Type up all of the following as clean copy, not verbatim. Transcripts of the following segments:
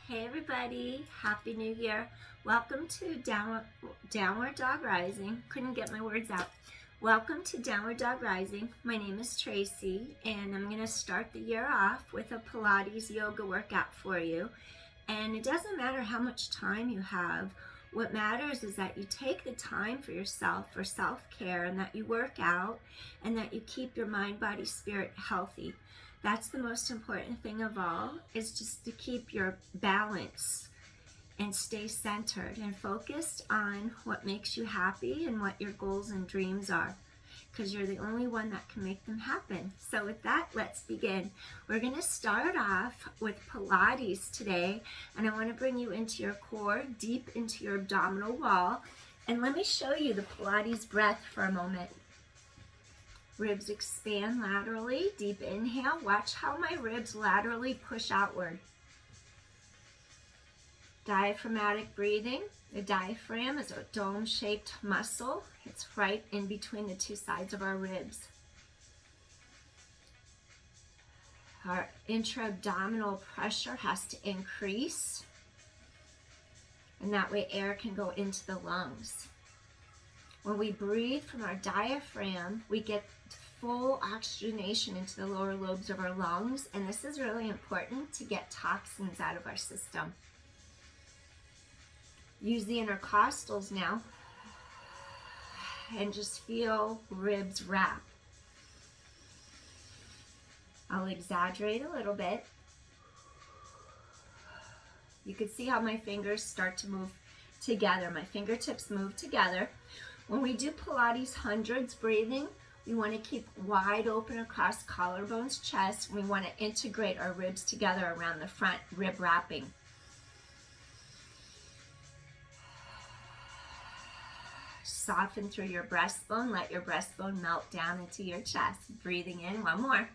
Hey everybody, Happy New Year. Welcome to Downward Dog Rising. Couldn't get my words out. Welcome to Downward Dog Rising. My name is Tracy and I'm going to start the year off with a Pilates Yoga workout for you. And it doesn't matter how much time you have. What matters is that you take the time for yourself, for self-care, and that you work out and that you keep your mind, body, spirit healthy. That's the most important thing of all, is just to keep your balance and stay centered and focused on what makes you happy and what your goals and dreams are, because you're the only one that can make them happen. So with that, let's begin. We're going to start off with Pilates today, and I want to bring you into your core, deep into your abdominal wall, and let me show you the Pilates breath for a moment. Ribs expand laterally, deep inhale. Watch how my ribs laterally push outward. Diaphragmatic breathing. The diaphragm is a dome-shaped muscle. It's right in between the two sides of our ribs. Our intra-abdominal pressure has to increase, and that way air can go into the lungs. When we breathe from our diaphragm, we get full oxygenation into the lower lobes of our lungs, and this is really important to get toxins out of our system. Use the intercostals now and just feel ribs wrap. I'll exaggerate a little bit. You can see how my fingers start to move together. My fingertips move together. When we do Pilates hundreds breathing, we want to keep wide open across collarbones, chest. We want to integrate our ribs together around the front rib wrapping. Soften through your breastbone. Let your breastbone melt down into your chest. Breathing in, one more.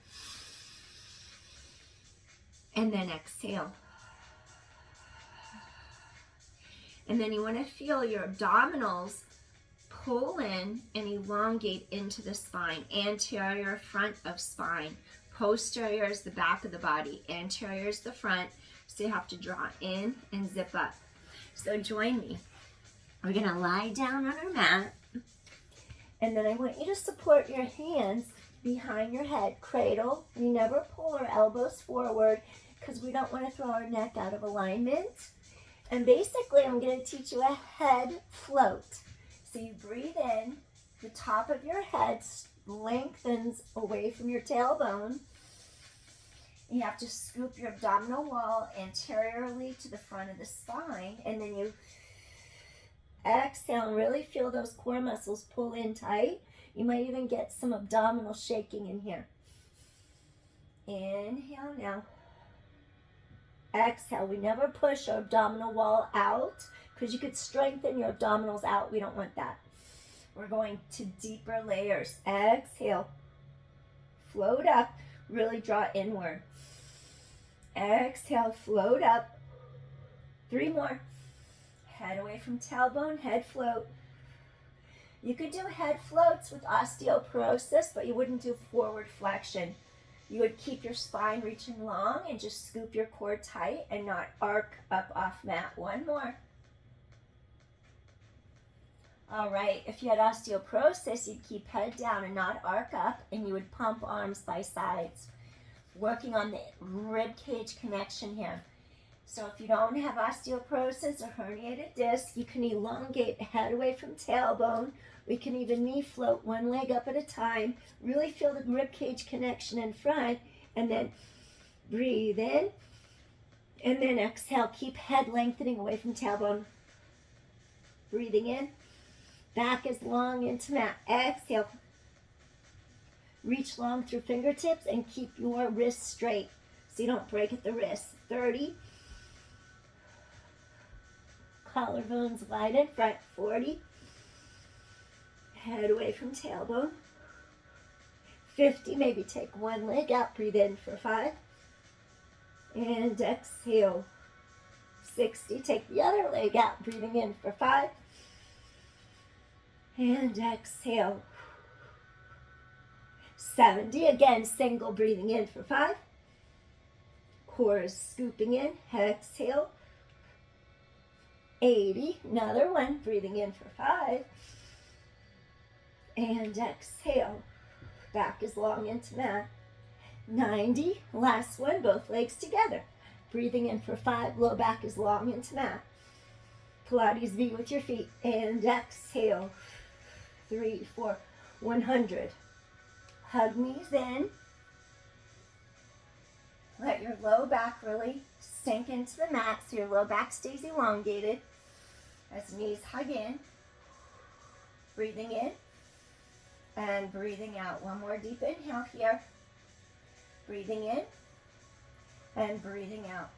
And then exhale. And then you want to feel your abdominals pull in and elongate into the spine. Anterior, front of spine. Posterior is the back of the body. Anterior is the front. So you have to draw in and zip up. So join me. We're going to lie down on our mat. And then I want you to support your hands behind your head. Cradle. We never pull our elbows forward because we don't want to throw our neck out of alignment. And basically, I'm going to teach you a head float. So you breathe in, the top of your head lengthens away from your tailbone. You have to scoop your abdominal wall anteriorly to the front of the spine, and then you exhale and really feel those core muscles pull in tight. You might even get some abdominal shaking in here. Inhale now. Exhale. We never push our abdominal wall out because you could strengthen your abdominals out. We don't want that. We're going to deeper layers. Exhale. Float up. Really draw inward. Exhale. Float up. 3 more. Head away from tailbone. Head float. You could do head floats with osteoporosis, but you wouldn't do forward flexion. You would keep your spine reaching long and just scoop your core tight and not arc up off mat. 1 more. All right, if you had osteoporosis, you'd keep head down and not arc up, and you would pump arms by sides, working on the rib cage connection here. So if you don't have osteoporosis or herniated disc, you can elongate head away from tailbone. We can even knee float 1 leg up at a time. Really feel the rib cage connection in front, and then breathe in, and then exhale. Keep head lengthening away from tailbone. Breathing in. Back is long into mat. Exhale. Reach long through fingertips and keep your wrists straight so you don't break at the wrists. 30. Collarbones wide in front. 40. Head away from tailbone. 50. Maybe take 1 leg out. Breathe in for 5. And exhale. 60. Take the other leg out. Breathing in for 5. And exhale. 70. Again, single breathing in for 5. Core is scooping in. Exhale. 80. Another one. Breathing in for 5. And exhale. Back is long into mat. 90. Last one. Both legs together. Breathing in for 5. Low back is long into mat. Pilates V with your feet. And exhale. 3, 4, 100. Hug knees in. Let your low back really sink into the mat so your low back stays elongated as knees hug in. Breathing in and breathing out. One more deep inhale here. Breathing in and breathing out.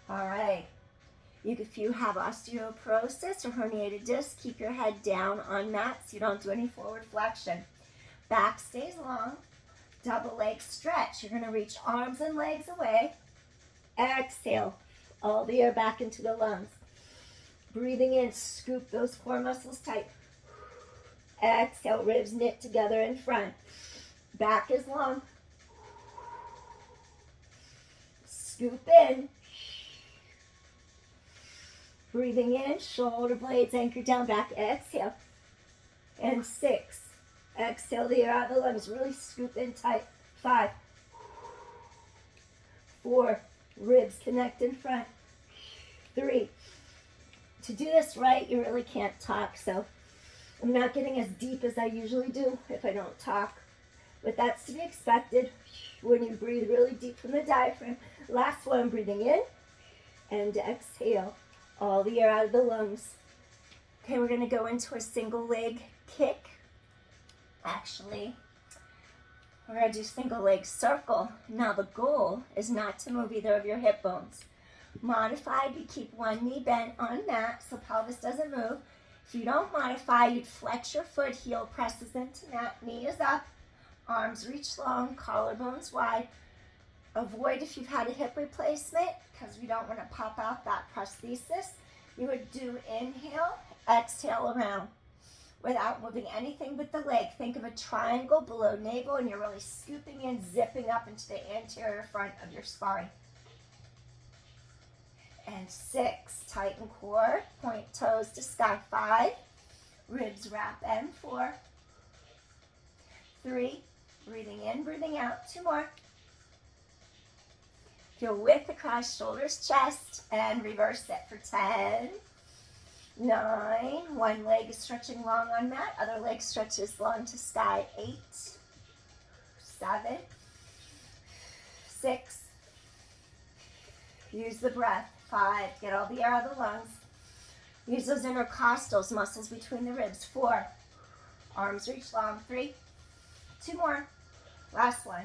All right. If you have osteoporosis or herniated disc, keep your head down on mat so you don't do any forward flexion. Back stays long. Double leg stretch. You're going to reach arms and legs away. Exhale. All the air back into the lungs. Breathing in, scoop those core muscles tight. Exhale, ribs knit together in front. Back is long. Scoop in. Breathing in, shoulder blades anchored down back. Exhale. And 6. Exhale the air out of the lungs. Really scoop in tight. 5. 4. Ribs connect in front. 3. To do this right, you really can't talk, so I'm not getting as deep as I usually do if I don't talk. But that's to be expected when you breathe really deep from the diaphragm. Last one, breathing in and exhale. All the air out of the lungs. Okay, we're going to go into a single leg kick. Actually, we're going to do single leg circle. Now the goal is not to move either of your hip bones. Modified, you keep one knee bent on mat so pelvis doesn't move. If you don't modify, you'd flex your foot, heel presses into mat, knee is up, arms reach long, collarbones wide. Avoid if you've had a hip replacement because we don't want to pop out that prosthesis. You would do inhale, exhale around without moving anything but the leg. Think of a triangle below navel and you're really scooping in, zipping up into the anterior front of your spine. And 6, tighten core, point toes to sky. 5, ribs wrap in. 4, 3, breathing in, breathing out. 2 more. Feel width across shoulders, chest, and reverse it for 10, 9, one leg is stretching long on mat, other leg stretches long to sky. 8, 7, 6, use the breath. 5, get all the air out of the lungs. Use those intercostals, muscles between the ribs. 4, arms reach long. 3, 2 more. Last one.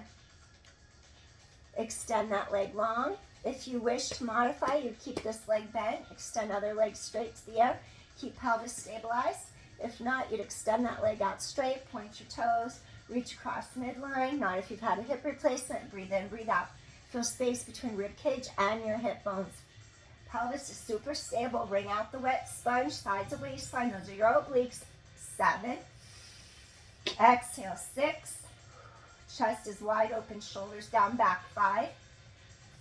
Extend that leg long. If you wish to modify, you keep this leg bent. Extend other leg straight to the air. Keep pelvis stabilized. If not, you'd extend that leg out straight. Point your toes. Reach across midline. Not if you've had a hip replacement. Breathe in, breathe out. Feel space between rib cage and your hip bones. Pelvis is super stable. Bring out the wet sponge. Sides of waistline. Those are your obliques. 7. Exhale. 6. Chest is wide open. Shoulders down, back. 5.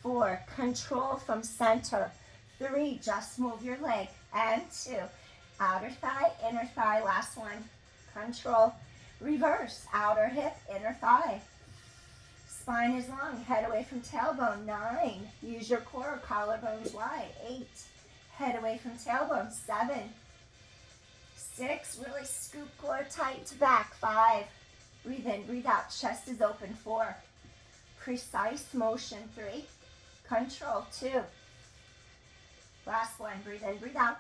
4. Control from center. 3. Just move your leg. And 2. Outer thigh, inner thigh. Last one. Control. Reverse. Outer hip, inner thigh. Spine is long. Head away from tailbone. 9. Use your core. Collarbones wide. 8. Head away from tailbone. 7. 6. Really scoop core tight to back. 5. Breathe in, breathe out. Chest is open. 4. Precise motion. 3. Control. 2. Last one. Breathe in, breathe out.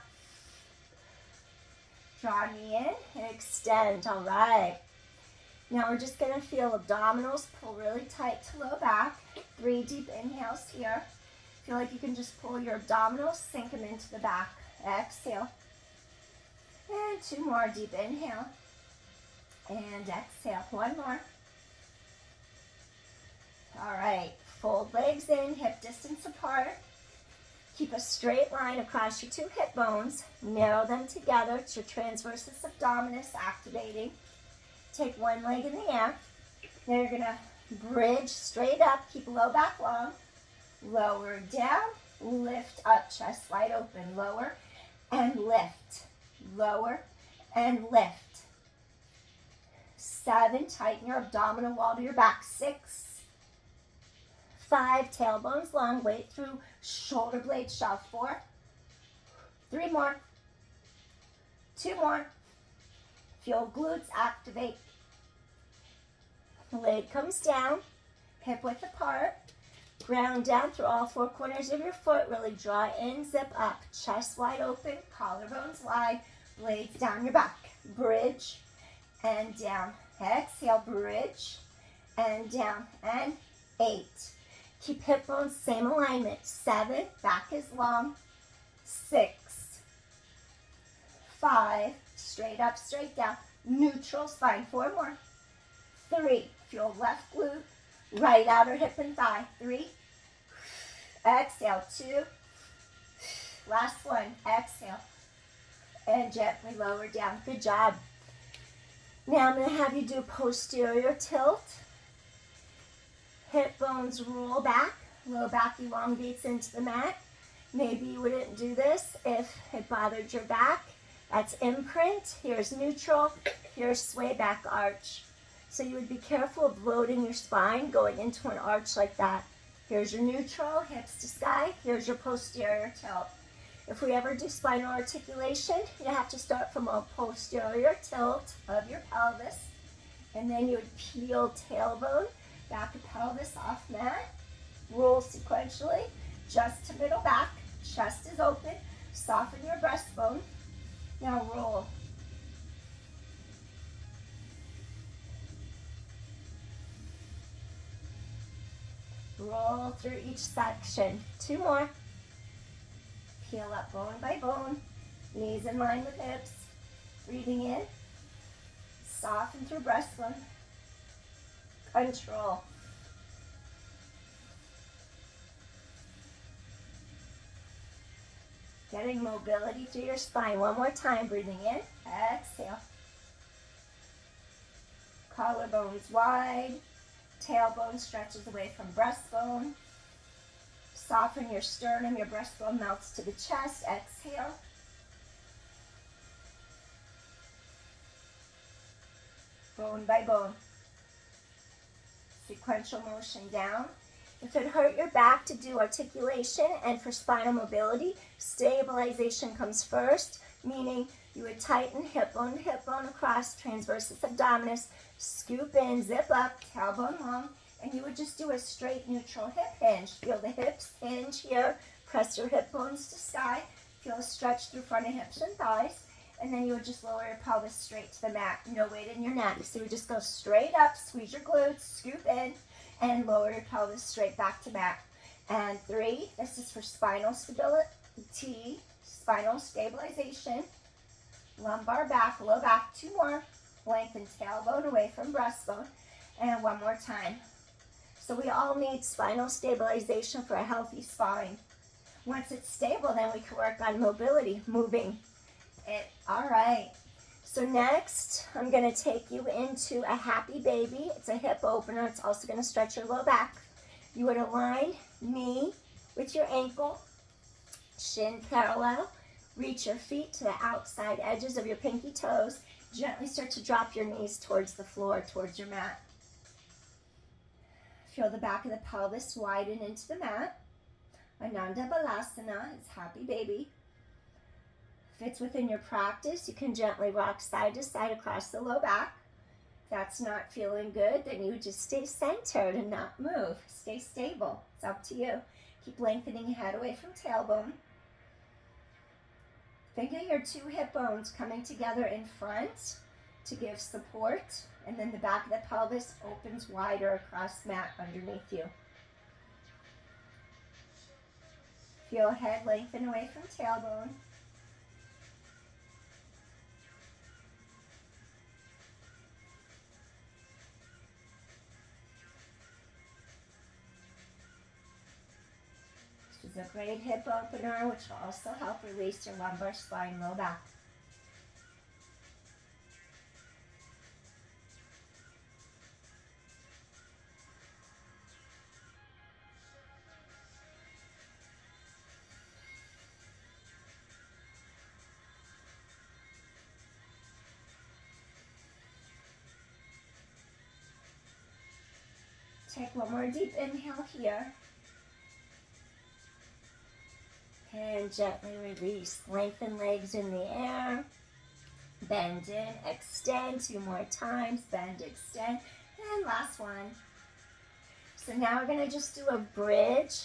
Draw knee in and extend. All right. Now we're just going to feel abdominals pull really tight to low back. 3 deep inhales here. Feel like you can just pull your abdominals, sink them into the back. Exhale. And 2 more. Deep inhale. And exhale. 1 more. All right. Fold legs in, hip distance apart. Keep a straight line across your 2 hip bones. Narrow them together. It's your transversus abdominis activating. Take 1 leg in the air. Now you're going to bridge straight up. Keep low back long. Lower down. lift up, chest wide open, lower and lift, lower and lift. 7, tighten your abdominal wall to your back. 6, 5, tailbones long, weight through shoulder blades shelf. 4, 3 more, 2 more. Feel glutes activate. Leg comes down, hip width apart. Ground down through all 4 corners of your foot. Really draw in, zip up. Chest wide open, collarbones wide, blades down your back. Bridge and down. Exhale, bridge and down. And 8. Keep hip bones same alignment. 7, back is long. 6, 5, straight up, straight down. Neutral spine. 4 more. 3, feel left glute, right outer hip and thigh. 3, exhale. 2, last one, exhale, and gently lower down. Good job. Now I'm going to have you do posterior tilt. Hip bones roll back, low back elongates into the mat. Maybe you wouldn't do this if it bothered your back. That's imprint. Here's neutral. Here's sway back arch. So you would be careful of loading your spine going into an arch like that. Here's your neutral, hips to sky. Here's your posterior tilt. If we ever do spinal articulation, you have to start from a posterior tilt of your pelvis. And then you would peel tailbone, back of pelvis off mat. Roll sequentially, just to middle back. Chest is open. Soften your breastbone. Now roll. Roll through each section. 2 more. Peel up bone by bone. Knees in line with hips. Breathing in. Soften through breastbone. Control. Getting mobility through your spine. One more time. Breathing in. Exhale. Collarbones wide. Tailbone stretches away from breastbone. Soften your sternum. Your breastbone melts to the chest. Exhale. Bone by bone. Sequential motion down. If it hurt your back to do articulation and for spinal mobility, stabilization comes first, meaning you would tighten hip bone across, transversus abdominis, scoop in, zip up, tailbone long, and you would just do a straight neutral hip hinge. Feel the hips hinge here, press your hip bones to sky, feel a stretch through front of hips and thighs, and then you would just lower your pelvis straight to the mat, no weight in your neck. So you would just go straight up, squeeze your glutes, scoop in, and lower your pelvis straight back to mat. And 3, this is for spinal stability, spinal stabilization. Lumbar back, low back. 2 more. Lengthen tailbone away from breastbone. And 1 more time. So we all need spinal stabilization for a healthy spine. Once it's stable, then we can work on mobility, moving it. All right. So next, I'm going to take you into a happy baby. It's a hip opener. It's also going to stretch your low back. You would align knee with your ankle, shin parallel. Reach your feet to the outside edges of your pinky toes. Gently start to drop your knees towards the floor, towards your mat. Feel the back of the pelvis widen into the mat. Ananda Balasana is happy baby. If it's within your practice, you can gently rock side to side across the low back. If that's not feeling good, then you would just stay centered and not move. Stay stable. It's up to you. Keep lengthening head away from tailbone. Think of your 2 hip bones coming together in front to give support, and then the back of the pelvis opens wider across mat underneath you. Feel head lengthen away from tailbone. This is a great hip opener, which will also help release your lumbar spine, low back. Take one more deep inhale here. And gently release. Lengthen legs in the air. Bend in, extend 2 more times. Bend, extend. And last one. So now we're going to just do a bridge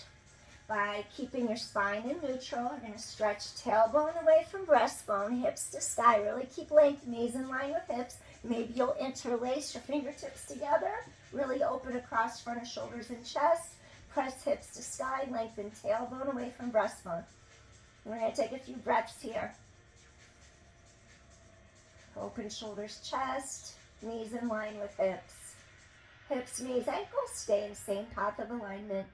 by keeping your spine in neutral. You're going to stretch tailbone away from breastbone, hips to sky. Really keep length, knees in line with hips. Maybe you'll interlace your fingertips together. Really open across front of shoulders and chest. Press hips to sky, lengthen tailbone away from breastbone. We're going to take a few breaths here. Open shoulders, chest, knees in line with hips. Hips, knees, ankles stay in the same path of alignment.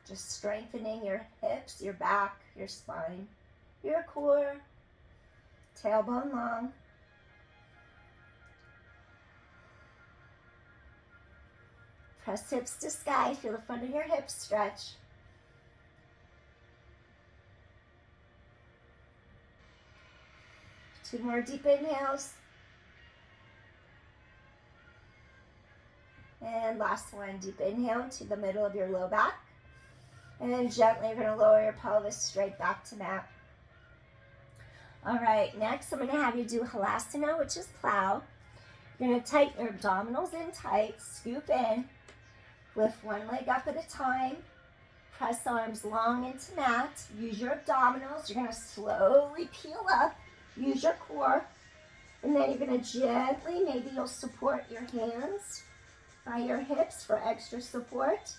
Just strengthening your hips, your back, your spine, your core, tailbone long. Press hips to sky, feel the front of your hips stretch. Two more deep inhales. And last one, deep inhale to the middle of your low back. And gently you're going to lower your pelvis straight back to mat. All right, next I'm going to have you do halasana, which is plow. You're going to tighten your abdominals in tight, scoop in, lift one leg up at a time, press arms long into mat, use your abdominals. You're going to slowly peel up, use your core, and then you're going to gently, maybe you'll support your hands by your hips for extra support.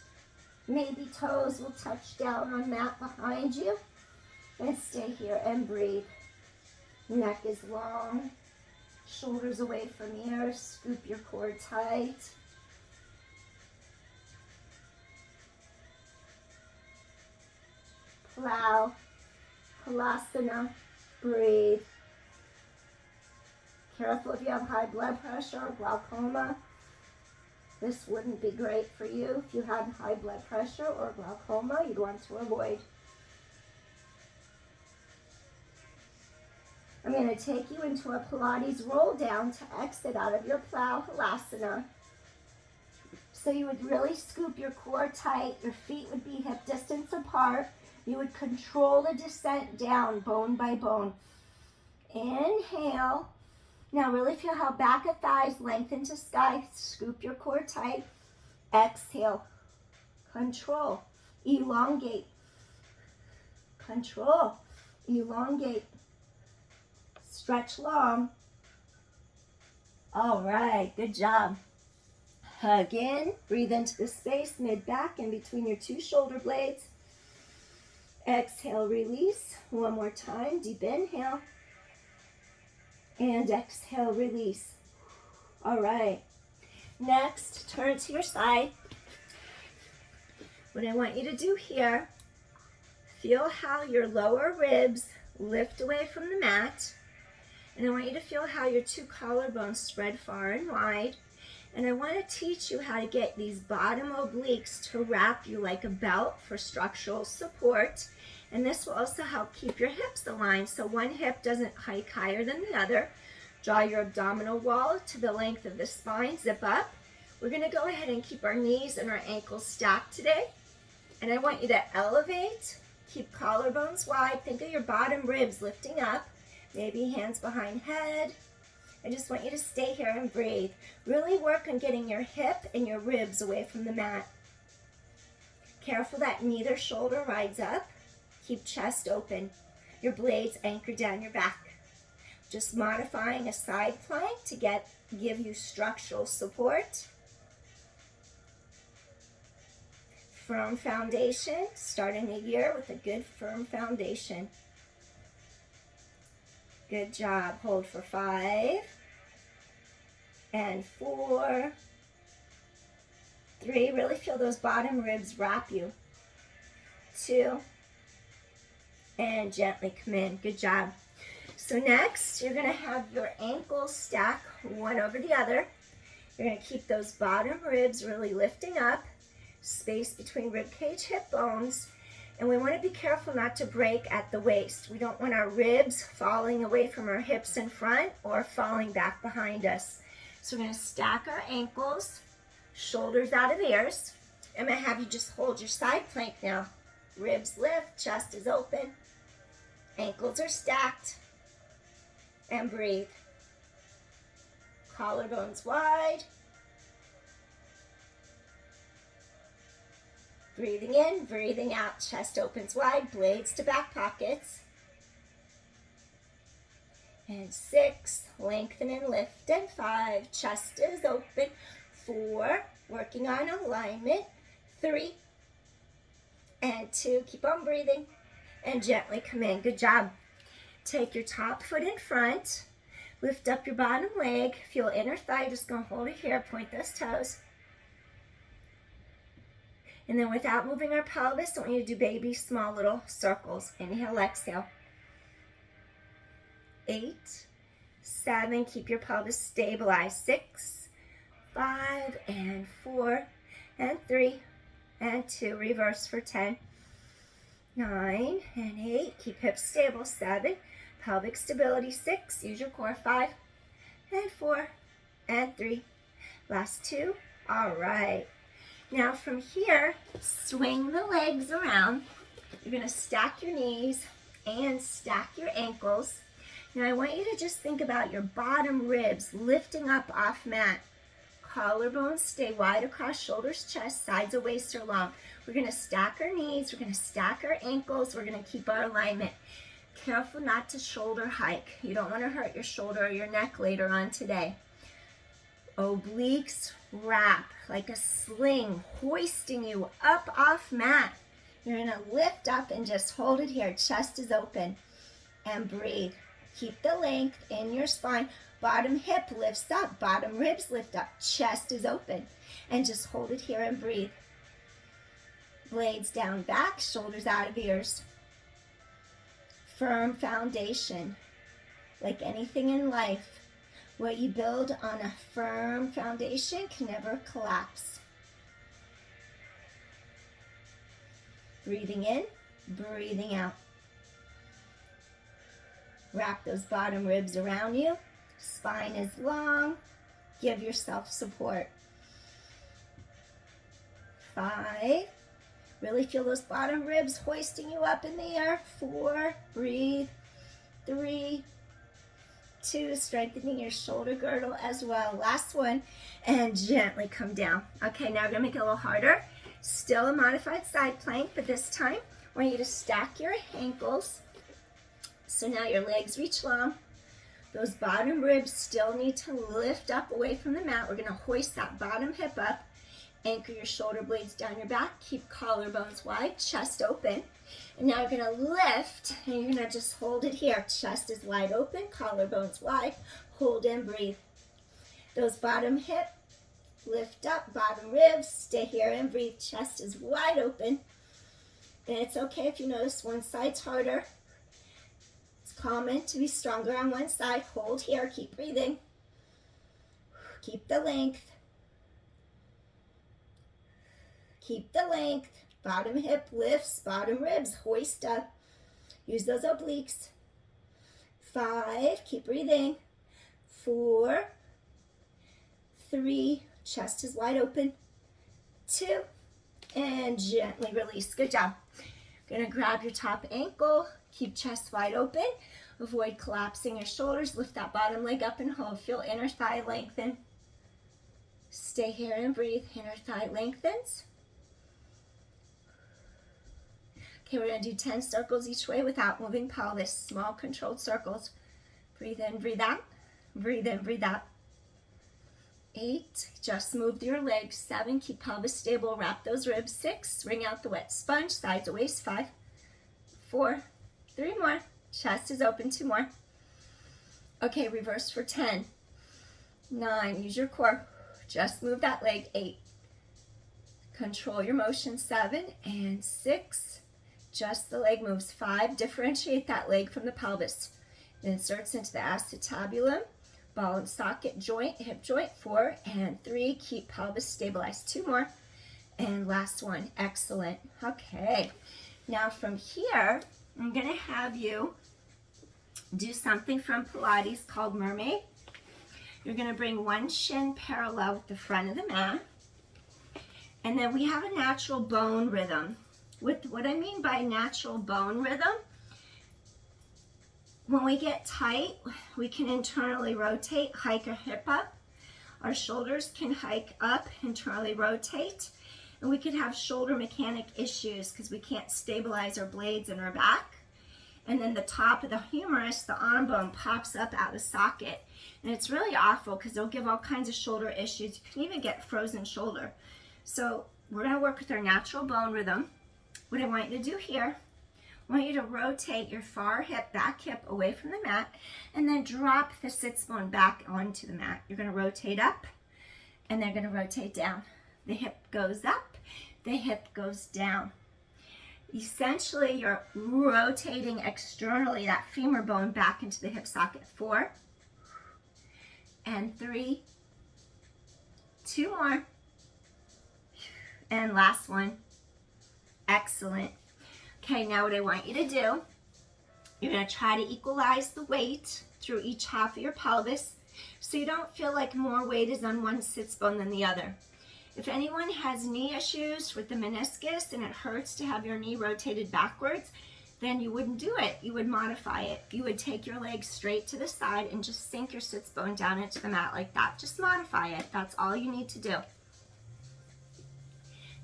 Maybe toes will touch down on mat behind you. And stay here and breathe. Neck is long. Shoulders away from ears. Scoop your core tight. Plow. Halasana. Breathe. Careful if you have high blood pressure or glaucoma. This wouldn't be great for you. If you had high blood pressure or glaucoma, you'd want to avoid. I'm going to take you into a Pilates roll down to exit out of your plow halasana. So you would really scoop your core tight. Your feet would be hip distance apart. You would control the descent down bone by bone. Inhale. Now really feel how back of thighs lengthen to sky. Scoop your core tight. Exhale. Control. Elongate. Control. Elongate. Stretch long. All right, good job. Again, breathe into the space mid-back in between your two shoulder blades. Exhale, release. One more time, deep inhale. And exhale, release. All right. Next, turn to your side. What I want you to do here, feel how your lower ribs lift away from the mat. And I want you to feel how your two collarbones spread far and wide. And I want to teach you how to get these bottom obliques to wrap you like a belt for structural support. And this will also help keep your hips aligned so one hip doesn't hike higher than the other. Draw your abdominal wall to the length of the spine, zip up. We're going to go ahead and keep our knees and our ankles stacked today. And I want you to elevate, keep collarbones wide. Think of your bottom ribs lifting up, maybe hands behind head. I just want you to stay here and breathe. Really work on getting your hip and your ribs away from the mat. Careful that neither shoulder rides up. Keep chest open. Your blades anchor down your back. Just modifying a side plank to give you structural support. Firm foundation, starting the year with a good firm foundation. Good job. Hold for 5 and 4, 3. Really feel those bottom ribs wrap you. 2, and gently come in. Good job. So next, you're going to have your ankles stack one over the other. You're going to keep those bottom ribs really lifting up, space between rib cage, hip bones. And we want to be careful not to break at the waist. We don't want our ribs falling away from our hips in front or falling back behind us. So we're going to stack our ankles, shoulders out of ears. I'm going to have you just hold your side plank now. Ribs lift, chest is open, ankles are stacked, and breathe. Collarbones wide. Breathing in, breathing out, chest opens wide, blades to back pockets. And 6, lengthen and lift, and 5, chest is open. 4, working on alignment. 3, and 2, keep on breathing, and gently come in. Good job. Take your top foot in front, lift up your bottom leg, feel inner thigh, just gonna hold it here, point those toes. And then without moving our pelvis, I want you to do baby small little circles. Inhale, exhale. 8, 7, keep your pelvis stabilized. 6, 5, and 4, and 3, and 2, reverse for 10, 9, and 8, keep hips stable. 7, pelvic stability. 6, use your core. 5, and 4, and 3, last 2. All right. Now from here, swing the legs around. You're going to stack your knees and stack your ankles. Now I want you to just think about your bottom ribs lifting up off mat. Collarbones stay wide across shoulders, chest, sides of waist are long. We're going to stack our knees. We're going to stack our ankles. We're going to keep our alignment. Careful not to shoulder hike. You don't want to hurt your shoulder or your neck later on today. Obliques wrap like a sling, hoisting you up off mat. You're going to lift up and just hold it here. Chest is open, and breathe. Keep the length in your spine. Bottom hip lifts up, bottom ribs lift up, chest is open, and just hold it here and breathe. Blades down back, shoulders out of ears. Firm foundation. Like anything in life, what you build on a firm foundation can never collapse. Breathing in, breathing out. Wrap those bottom ribs around you. Spine is long. Give yourself support. 5. Really feel those bottom ribs hoisting you up in the air. 4. Breathe. 3. 2. Strengthening your shoulder girdle as well. Last one. And gently come down. Okay, now we're going to make it a little harder. Still a modified side plank, but this time I want you to stack your ankles. So now your legs reach long. Those bottom ribs still need to lift up away from the mat. We're going to hoist that bottom hip up. Anchor your shoulder blades down your back. Keep collarbones wide, chest open. And now you're going to lift, and you're going to just hold it here. Chest is wide open, collarbones wide. Hold and breathe. Those bottom hip, lift up, bottom ribs. Stay here and breathe. Chest is wide open. And it's okay if you notice one side's harder. Common to be stronger on one side. Hold here, keep breathing. Keep the length. Keep the length. Bottom hip lifts, bottom ribs hoist up. Use those obliques. 5, keep breathing. 4, 3, chest is wide open. 2, and gently release. Good job. Gonna grab your top ankle, keep chest wide open, avoid collapsing your shoulders, lift that bottom leg up and hold, feel inner thigh lengthen. Stay here and breathe, inner thigh lengthens. Okay, we're gonna do 10 circles each way without moving pelvis, small controlled circles. Breathe in, breathe out, breathe in, breathe out. 8, just move your legs. 7, keep pelvis stable, wrap those ribs. 6, wring out the wet sponge, sides of waist. 5, 4, 3 more, chest is open. 2 more. Okay, reverse for 10, 9, use your core, just move that leg. 8, control your motion. 7 and 6, just the leg moves. 5, differentiate that leg from the pelvis. It inserts into the acetabulum. Ball and socket joint, hip joint. 4 and 3, keep pelvis stabilized. 2 more, and last one. Excellent. Okay, now from here, I'm going to have you do something from Pilates called mermaid. You're going to bring one shin parallel with the front of the mat. And then we have a natural bone rhythm. With what I mean by natural bone rhythm, when we get tight, we can internally rotate, hike our hip up. Our shoulders can hike up, internally rotate. And we could have shoulder mechanic issues because we can't stabilize our blades in our back. And then the top of the humerus, the arm bone, pops up out of socket. And it's really awful because it'll give all kinds of shoulder issues. You can even get frozen shoulder. So we're going to work with our natural bone rhythm. What I want you to do here, I want you to rotate your far hip, back hip away from the mat, and then drop the sits bone back onto the mat. You're going to rotate up, and they're going to rotate down. The hip goes up, the hip goes down. Essentially, you're rotating externally that femur bone back into the hip socket. 4 and 3, 2 more, and last one. Excellent. Okay, now what I want you to do, you're going to try to equalize the weight through each half of your pelvis so you don't feel like more weight is on one sits bone than the other. If anyone has knee issues with the meniscus and it hurts to have your knee rotated backwards, then you wouldn't do it. You would modify it. You would take your legs straight to the side and just sink your sits bone down into the mat like that. Just modify it. That's all you need to do.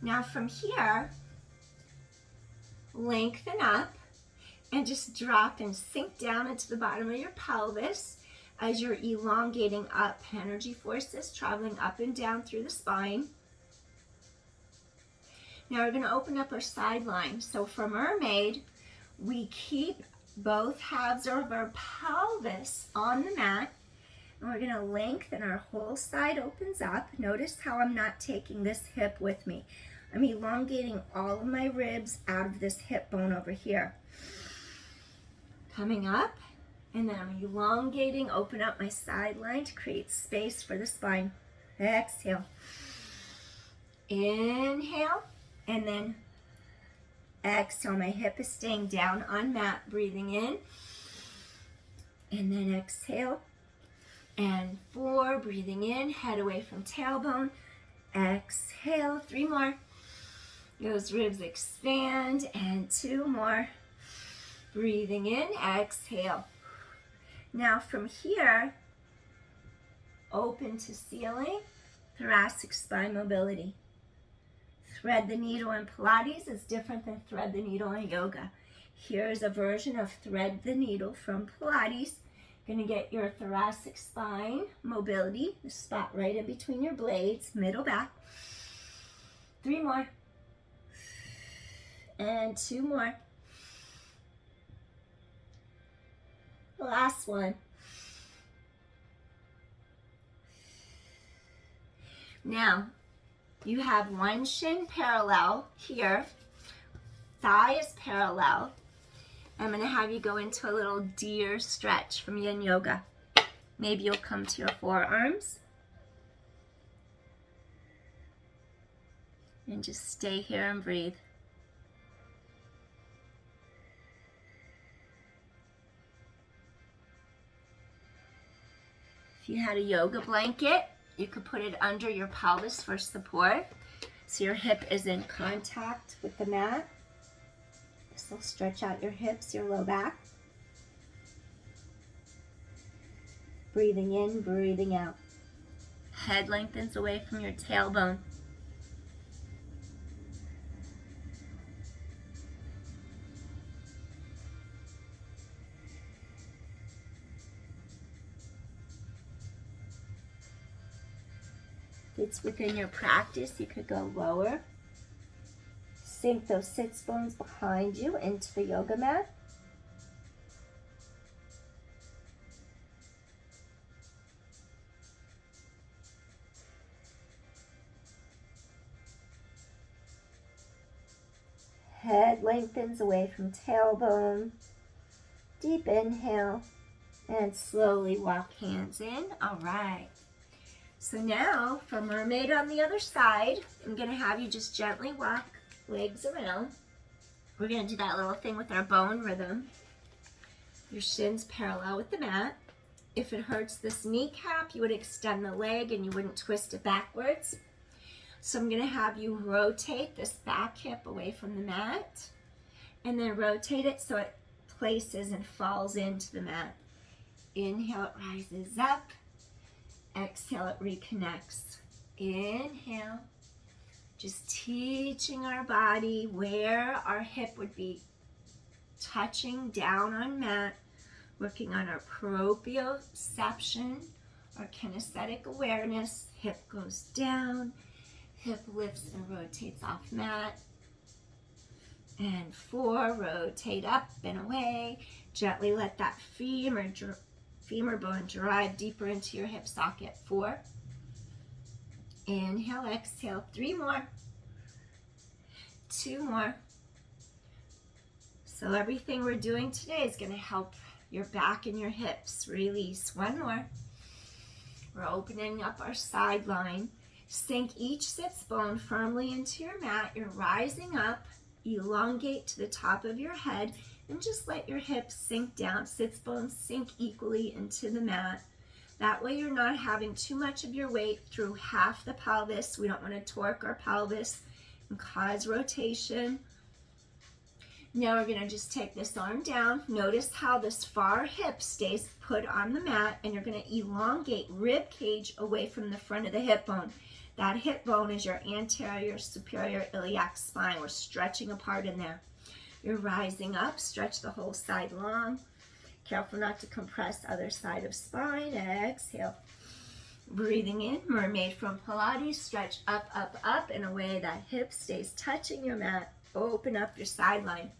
Now from here, lengthen up and just drop and sink down into the bottom of your pelvis as you're elongating up. Energy forces traveling up and down through the spine. Now we're going to open up our side line. So for mermaid, we keep both halves of our pelvis on the mat, and we're going to lengthen. Our whole side opens up. Notice how I'm not taking this hip with me. I'm elongating all of my ribs out of this hip bone over here. Coming up, and then I'm elongating, open up my side line to create space for the spine. Exhale. Inhale, and then exhale. My hip is staying down on mat, breathing in. And then exhale. And 4, breathing in, head away from tailbone. Exhale, 3 more. Those ribs expand, and 2 more. Breathing in, exhale. Now from here, open to ceiling, thoracic spine mobility. Thread the needle in Pilates is different than thread the needle in yoga. Here's a version of thread the needle from Pilates. Going to get your thoracic spine mobility, the spot right in between your blades, middle back. 3 more. And 2 more. Last one. Now, you have one shin parallel here. Thigh is parallel. I'm going to have you go into a little deer stretch from yin yoga. Maybe you'll come to your forearms. And just stay here and breathe. If you had a yoga blanket, you could put it under your pelvis for support so your hip is in contact with the mat. This will stretch out your hips, your low back. Breathing in, breathing out. Head lengthens away from your tailbone. If it's within your practice, you could go lower. Sink those sits bones behind you into the yoga mat. Head lengthens away from tailbone. Deep inhale and slowly walk hands in. All right. So now for mermaid on the other side, I'm going to have you just gently walk legs around. We're going to do that little thing with our bone rhythm. Your shins parallel with the mat. If it hurts this kneecap, you would extend the leg and you wouldn't twist it backwards. So I'm going to have you rotate this back hip away from the mat and then rotate it so it places and falls into the mat. Inhale, it rises up. Exhale, it reconnects. Inhale. Just teaching our body where our hip would be touching down on mat, working on our proprioception, our kinesthetic awareness. Hip goes down, hip lifts and rotates off mat. And 4, rotate up and away. Gently let that femur bone drive deeper into your hip socket. 4. Inhale, exhale, 3 more. 2 more. So everything we're doing today is going to help your back and your hips release. 1 more. We're opening up our side line. Sink each sits bone firmly into your mat. You're rising up. Elongate to the top of your head and just let your hips sink down. Sits bones sink equally into the mat. That way you're not having too much of your weight through half the pelvis. We don't want to torque our pelvis and cause rotation. Now we're going to just take this arm down. Notice how this far hip stays put on the mat, and you're going to elongate rib cage away from the front of the hip bone. That hip bone is your anterior superior iliac spine. We're stretching apart in there. You're rising up. Stretch the whole side long. Careful not to compress other side of spine. Exhale. Breathing in, mermaid from Pilates. Stretch up, up, up and away. That hip stays touching your mat. Open up your side line.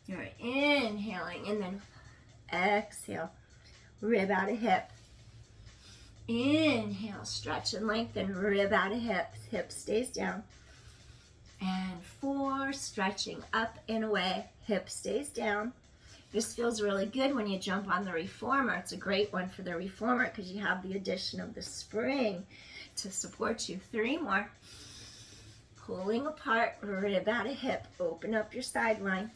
You're inhaling and then exhale. Rib out of hip. Inhale, stretch and lengthen. Rib out of hip. Hip stays down. And 4, stretching up and away. Hip stays down. This feels really good when you jump on the reformer. It's a great one for the reformer because you have the addition of the spring to support you. 3 more. Pulling apart, rib out of hip. Open up your side line.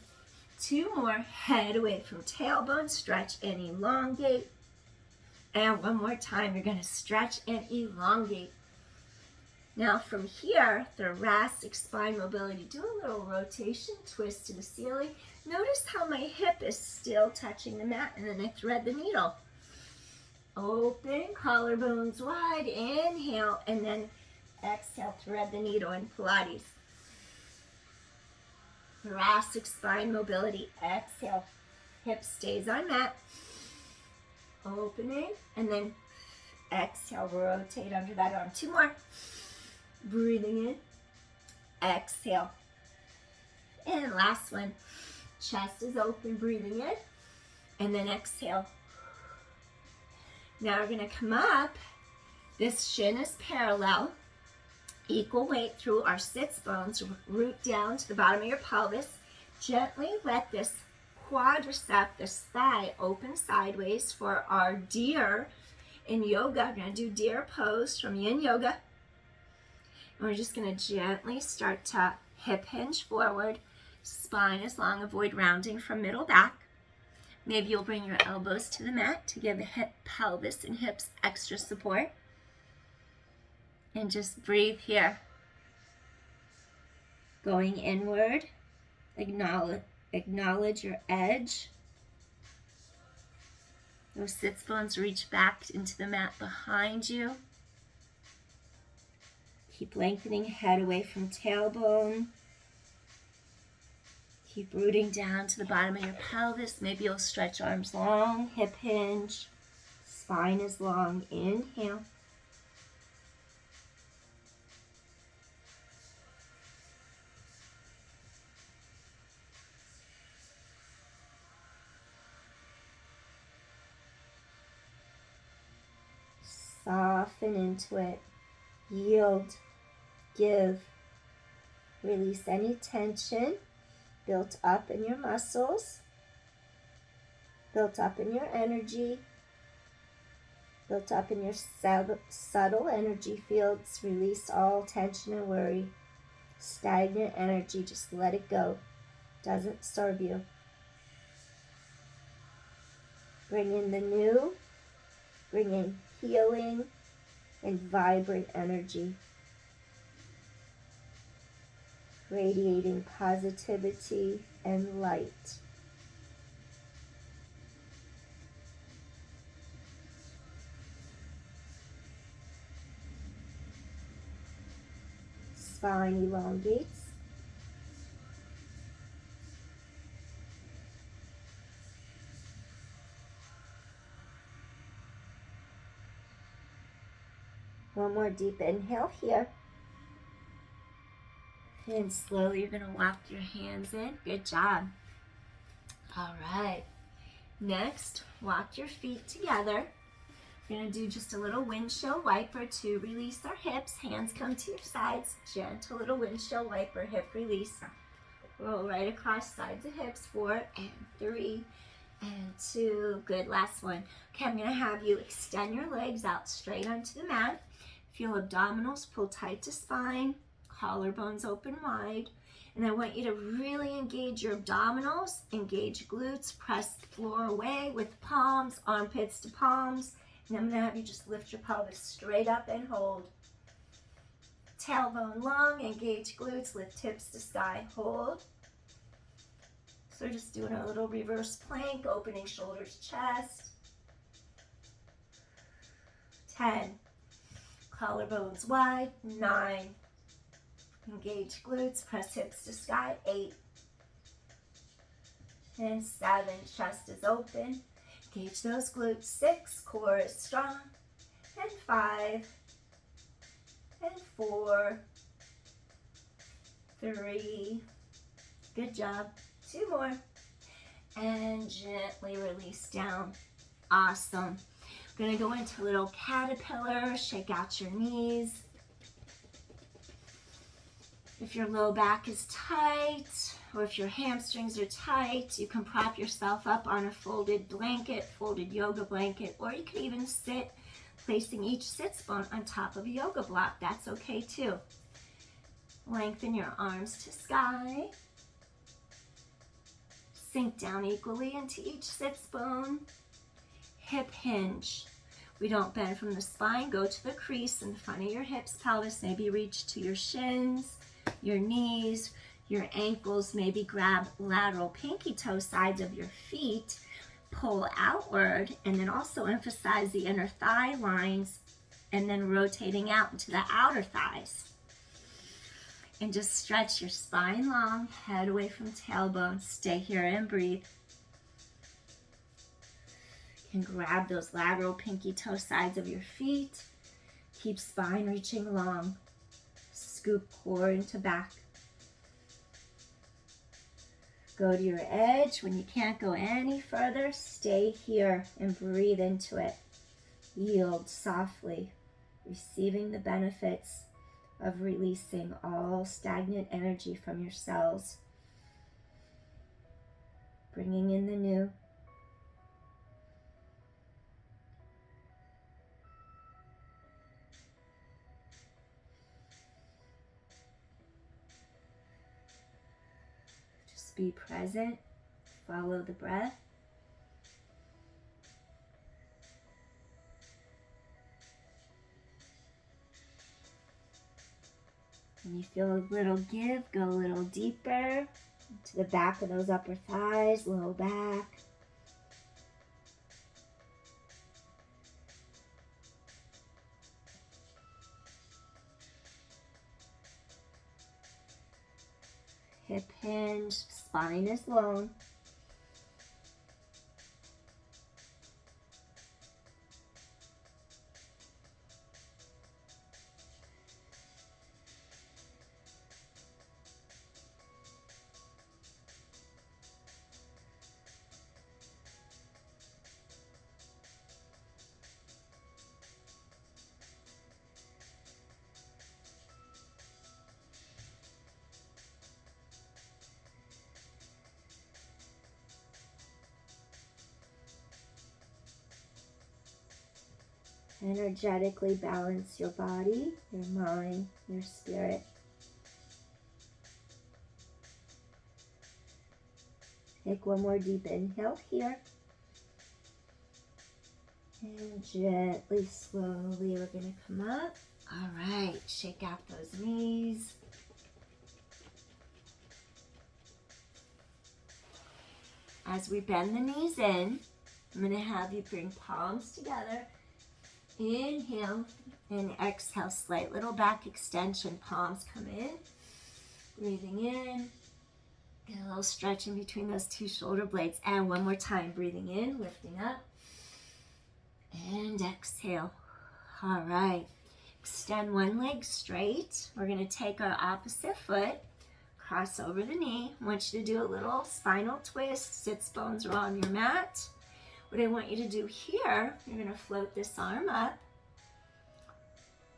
2 more. Head away from tailbone. Stretch and elongate. And 1 more time, you're going to stretch and elongate. Now from here, thoracic spine mobility. Do a little rotation, twist to the ceiling. Notice how my hip is still touching the mat, and then I thread the needle. Open, collarbones wide, inhale, and then exhale, thread the needle in Pilates. Thoracic spine mobility, exhale, hip stays on mat. Opening, and then exhale, rotate under that arm. 2 more. Breathing in, exhale. And last one. Chest is open, breathing in, and then exhale. Now we're going to come up. This shin is parallel. Equal weight through our sits bones. Root down to the bottom of your pelvis. Gently let this quadricep, this thigh, open sideways for our deer in yoga. We're going to do deer pose from yin yoga. And we're just going to gently start to hip hinge forward. Spine is long. Avoid rounding from middle back. Maybe you'll bring your elbows to the mat to give the hip, pelvis, and hips extra support. And just breathe here. Going inward. Acknowledge your edge. Those sits bones reach back into the mat behind you. Keep lengthening head away from tailbone. Keep rooting down to the bottom of your pelvis. Maybe you'll stretch arms long, hip hinge. Spine is long. Inhale. Soften into it. Yield. Give. Release any tension built up in your muscles, built up in your energy, built up in your subtle energy fields. Release all tension and worry. Stagnant energy, just let it go. Doesn't serve you. Bring in the new. bringing healing and vibrant energy, radiating positivity and light. Spine elongates. One more deep inhale here. And slowly you're going to walk your hands in. Good job. All right. Next, walk your feet together. We're going to do just a little windshield wiper to release our hips. Hands come to your sides. Gentle little windshield wiper, hip release. Roll right across sides of hips. 4 and 3 and 2. Good, last one. Okay, I'm going to have you extend your legs out straight onto the mat. Feel abdominals pull tight to spine. Collarbones open wide. And I want you to really engage your abdominals, engage glutes, press the floor away with palms, armpits to palms. And I'm going to have you just lift your pelvis straight up and hold. Tailbone long, engage glutes, lift hips to sky, hold. So we're just doing a little reverse plank, opening shoulders, chest. 10. Collarbones wide. 9. Engage glutes, press hips to sky. 8. And 7. Chest is open. Engage those glutes. 6. Core is strong. And 5. And 4. 3. Good job. 2 more. And gently release down. Awesome. We're going to go into a little caterpillar. Shake out your knees. If your low back is tight, or if your hamstrings are tight, you can prop yourself up on a folded blanket, folded yoga blanket, or you can even sit, placing each sits bone on top of a yoga block. That's okay too. Lengthen your arms to sky. Sink down equally into each sits bone. Hip hinge. We don't bend from the spine. Go to the crease in front of your hips, pelvis. Maybe reach to your shins, your knees, your ankles. Maybe grab lateral pinky toe sides of your feet. Pull outward, and then also emphasize the inner thigh lines, and then rotating out into the outer thighs. And just stretch your spine long, head away from tailbone. Stay here and breathe. You can grab those lateral pinky toe sides of your feet. Keep spine reaching long. Scoop core into back. Go to your edge. When you can't go any further, stay here and breathe into it. Yield softly, receiving the benefits of releasing all stagnant energy from your cells. Bringing in the new. Just be present. Follow the breath. When you feel a little give, go a little deeper to the back of those upper thighs, low back. Hip hinge, spine is long. Energetically balance your body, your mind, your spirit. Take one more deep inhale here. And gently, slowly, we're going to come up. All right, shake out those knees. As we bend the knees in, I'm going to have you bring palms together. Inhale and exhale, slight little back extension. Palms come in. Breathing in. Get a little stretch in between those two shoulder blades. And one more time, breathing in, lifting up. And exhale. All right. Extend one leg straight. We're going to take our opposite foot, cross over the knee. I want you to do a little spinal twist. Sits bones are on your mat. What I want you to do here, you're going to float this arm up.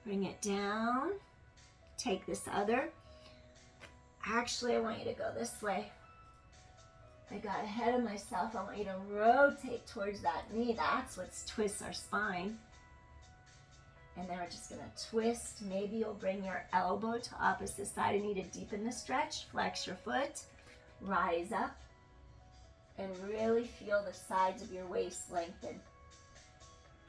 Bring it down. Take this other. Actually, I want you to go this way. I got ahead of myself. I want you to rotate towards that knee. That's what twists our spine. And then we're just going to twist. Maybe you'll bring your elbow to opposite side. I need to deepen the stretch. Flex your foot. Rise up. And really feel the sides of your waist lengthen.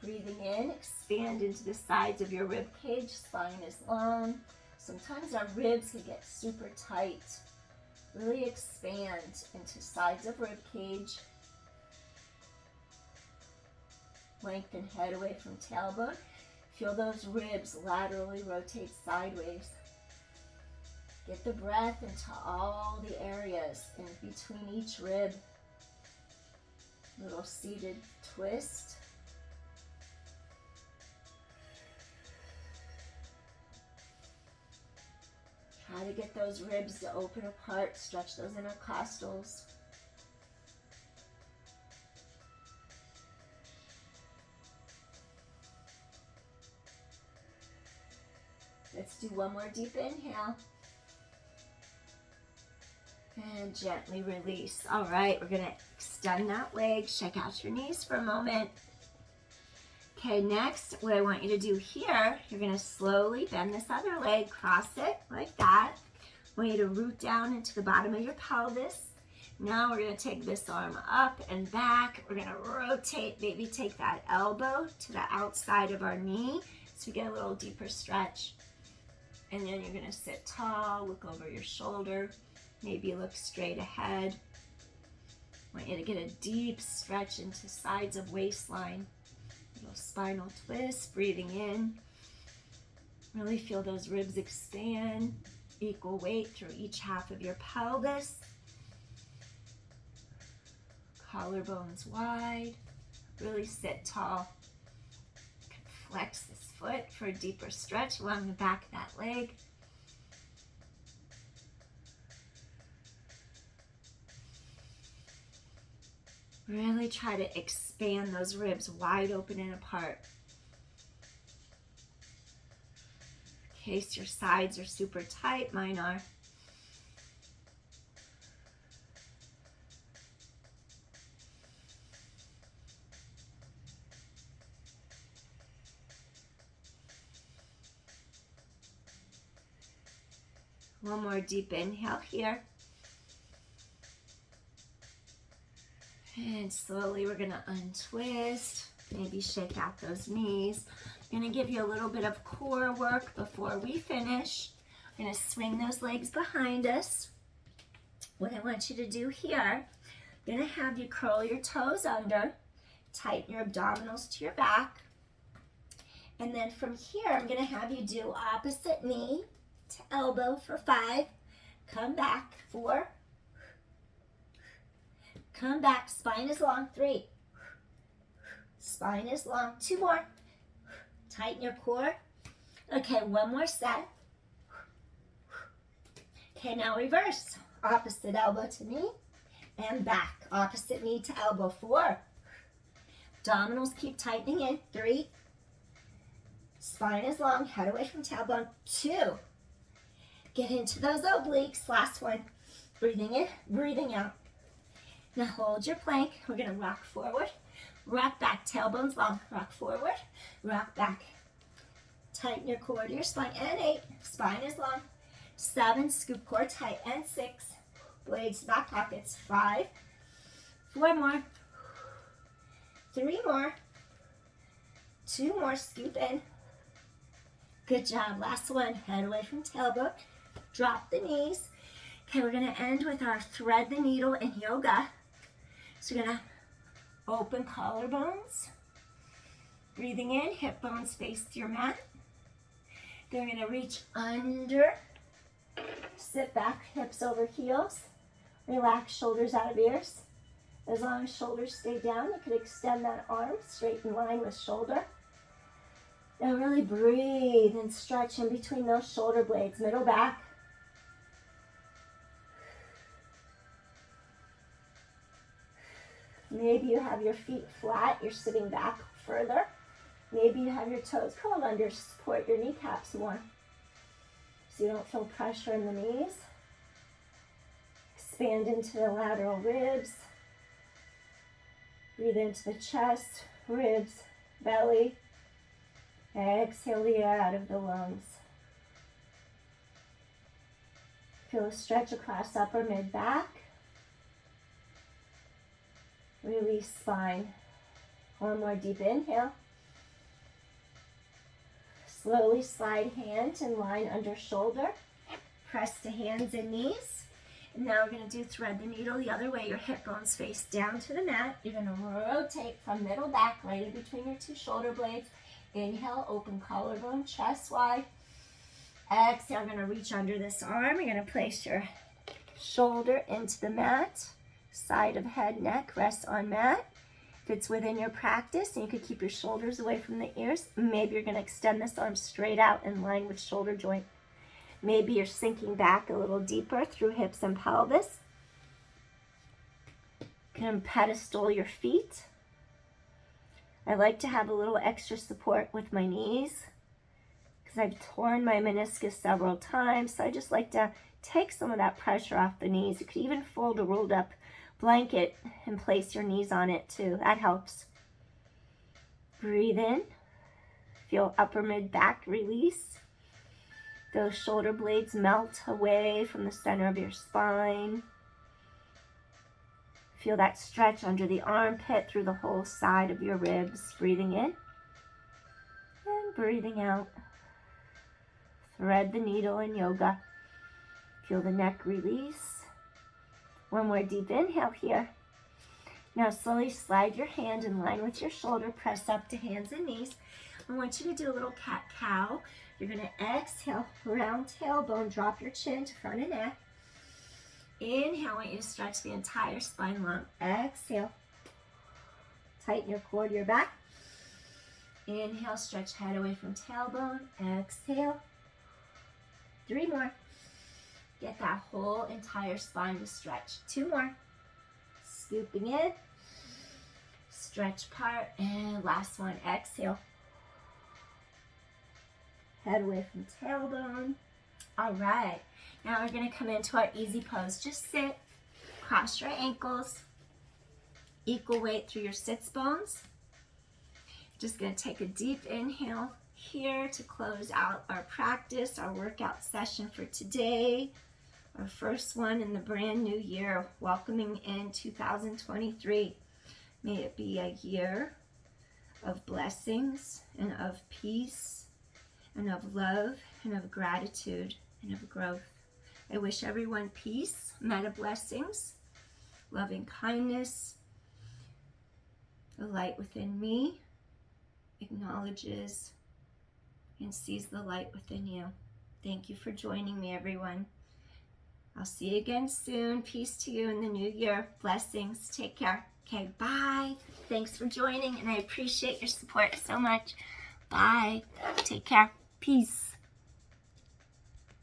Breathing in, expand into the sides of your rib cage. Spine is long. Sometimes our ribs can get super tight. Really expand into sides of rib cage. Lengthen head away from tailbone. Feel those ribs laterally rotate sideways. Get the breath into all the areas in between each rib. Little seated twist. Try to get those ribs to open apart. Stretch those intercostals. Let's do one more deep inhale. And gently release. All right, we're going to extend that leg. Shake out your knees for a moment. Okay, next, what I want you to do here, you're going to slowly bend this other leg, cross it like that. I want you to root down into the bottom of your pelvis. Now we're going to take this arm up and back. We're going to rotate, maybe take that elbow to the outside of our knee so we get a little deeper stretch. And then you're going to sit tall, look over your shoulder, maybe look straight ahead. I want you to get a deep stretch into sides of waistline. Little spinal twist, breathing in. Really feel those ribs expand. Equal weight through each half of your pelvis. Collarbones wide. Really sit tall. Flex this foot for a deeper stretch along the back of that leg. Really try to expand those ribs wide open and apart. In case your sides are super tight, mine are. One more deep inhale here. And slowly we're going to untwist. Maybe shake out those knees. I'm going to give you a little bit of core work before we finish. We're going to swing those legs behind us. What I want you to do here, I'm going to have you curl your toes under, tighten your abdominals to your back. And then from here, I'm going to have you do opposite knee to elbow for 5. Come back, 4. Come back, spine is long, 3. Spine is long, 2 more. Tighten your core. Okay, one more set. Okay, now reverse. Opposite elbow to knee and back. Opposite knee to elbow, 4. Abdominals keep tightening in, 3. Spine is long, head away from tailbone, 2. Get into those obliques, last one. Breathing in, breathing out. Now hold your plank. We're going to rock forward, rock back, tailbones long, rock forward, rock back. Tighten your core to your spine, and 8, spine is long. 7, scoop core tight, and 6, blades back pockets, 5, 4 more, 3 more, 2 more, scoop in. Good job. Last one, head away from tailbone. Drop the knees. Okay, we're gonna end with our thread the needle in yoga. So we're gonna open collarbones. Breathing in, hip bones face your mat. Then we're gonna reach under. Sit back, hips over heels. Relax shoulders out of ears. As long as shoulders stay down, you could extend that arm straight in line with shoulder. Now really breathe and stretch in between those shoulder blades, middle back. Maybe you have your feet flat, you're sitting back further. Maybe you have your toes curled under to support your kneecaps more, so you don't feel pressure in the knees. Expand into the lateral ribs. Breathe into the chest, ribs, belly. Exhale the air out of the lungs. Feel a stretch across upper mid-back. Release spine. One more deep inhale. Slowly slide hand and line under shoulder. Press to hands and knees. And now we're going to do thread the needle the other way. Your hip bones face down to the mat. You're going to rotate from middle back right in between your 2 shoulder blades. Inhale, open collarbone, chest wide. Exhale, we're going to reach under this arm. You're going to place your shoulder into the mat. Side of head, neck, rest on mat. If it's within your practice and you could keep your shoulders away from the ears, maybe you're going to extend this arm straight out in line with shoulder joint. Maybe you're sinking back a little deeper through hips and pelvis. You can pedestal your feet. I like to have a little extra support with my knees because I've torn my meniscus several times, so I just like to take some of that pressure off the knees. You could even fold a rolled up blanket and place your knees on it too. That helps. Breathe in. Feel upper mid back release. Those shoulder blades melt away from the center of your spine. Feel that stretch under the armpit through the whole side of your ribs. Breathing in and breathing out. Thread the needle in yoga. Feel the neck release. One more deep inhale here. Now slowly slide your hand in line with your shoulder. Press up to hands and knees. I want you to do a little cat-cow. You're going to exhale, round tailbone, drop your chin to front and neck. Inhale, I want you to stretch the entire spine long. Exhale. Tighten your core to your back. Inhale, stretch head away from tailbone. Exhale. 3 more. Get that whole entire spine to stretch. 2 more. Scooping in. Stretch part. And last one. Exhale. Head away from tailbone. All right. Now we're going to come into our easy pose. Just sit. Cross your ankles. Equal weight through your sits bones. Just going to take a deep inhale here to close out our practice, our workout session for today. Our first one in the brand new year, welcoming in 2023. May it be a year of blessings and of peace and of love and of gratitude and of growth. I wish everyone peace, meta blessings, loving kindness. The light within me acknowledges and sees the light within you. Thank you for joining me, everyone. I'll see you again soon. Peace to you in the new year. Blessings. Take care. Okay, bye. Thanks for joining, and I appreciate your support so much. Bye. Take care. Peace.